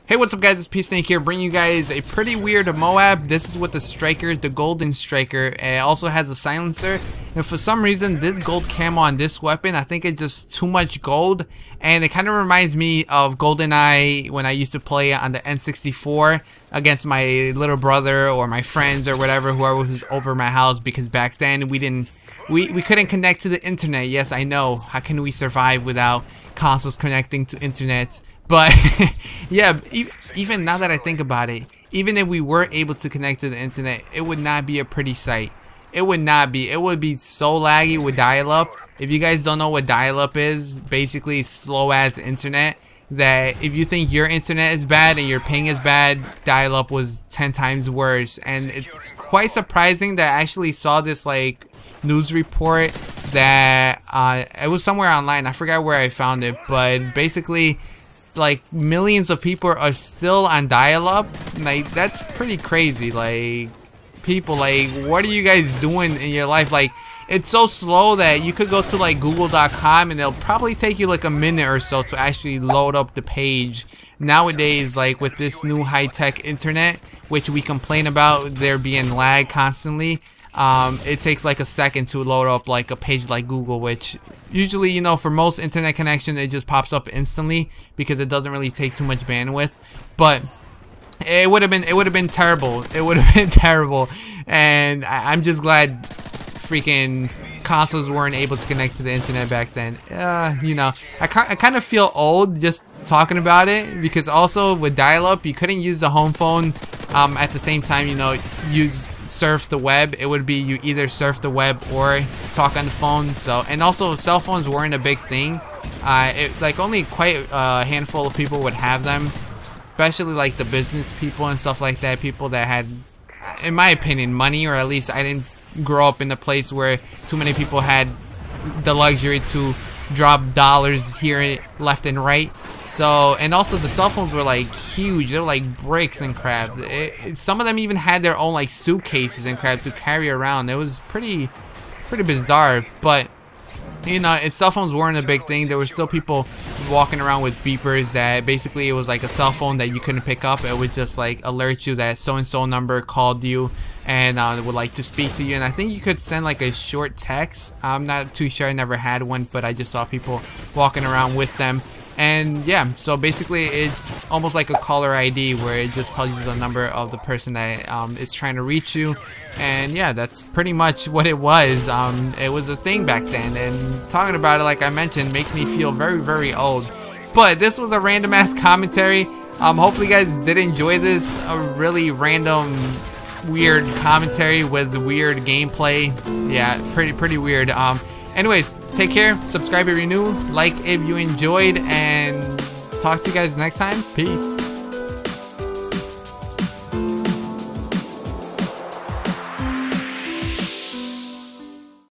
Hey, what's up guys, it's SPSnake here, bringing you guys a pretty weird Moab. This is with the striker, the golden striker. It also has a silencer, and for some reason this gold camo on this weapon, I think it's just too much gold, and it kind of reminds me of GoldenEye when I used to play on the N64 against my little brother or my friends or whatever, whoever was over my house, because back then we couldn't connect to the internet. Yes, I know, how can we survive without consoles connecting to internet? But yeah, even now that I think about it, even if we were able to connect to the internet, it would not be a pretty sight. It would not be. It would be so laggy with dial-up. If you guys don't know what dial-up is, basically slow as internet. That if you think your internet is bad and your ping is bad, dial-up was 10 times worse. And it's quite surprising that I actually saw this like news report that it was somewhere online. I forgot where I found it, but basically, like, millions of people are still on dial-up. Like, that's pretty crazy. Like, people, like, what are you guys doing in your life? Like, it's so slow that you could go to like google.com and it'll probably take you like a minute or so to actually load up the page. Nowadays, like with this new high-tech internet, which we complain about there being lag constantly, it takes like a second to load up like a page like Google, which usually, you know, for most internet connection it just pops up instantly because it doesn't really take too much bandwidth. But it would have been terrible. It would have been terrible, and I'm just glad freaking consoles weren't able to connect to the internet back then. You know, I kind of feel old just talking about it, because also with dial-up you couldn't use the home phone at the same time, you know, surf the web. It would be you either surf the web or talk on the phone. So, and also cell phones weren't a big thing. Like only quite a handful of people would have them, especially like the business people and stuff like that, people that had, in my opinion, money, or at least I didn't grow up in a place where too many people had the luxury to drop dollars here left and right. So, and also the cell phones were like huge. They were like bricks and crap. Some of them even had their own like suitcases and crap to carry around. It was pretty bizarre. But you know, cell phones weren't a big thing. There were still people walking around with beepers that basically it was like a cell phone that you couldn't pick up. It would just like alert you that so and so number called you and would like to speak to you. And I think you could send like a short text. I'm not too sure, I never had one, but I just saw people walking around with them. And yeah, so basically it's almost like a caller ID where it just tells you the number of the person that is trying to reach you. And yeah, that's pretty much what it was. It was a thing back then, and talking about it, like I mentioned, makes me feel very old. But this was a random ass commentary. Hopefully you guys did enjoy this, a really random weird commentary with weird gameplay. Yeah, pretty weird. Anyways, take care, subscribe if you're new, like if you enjoyed, and talk to you guys next time. Peace.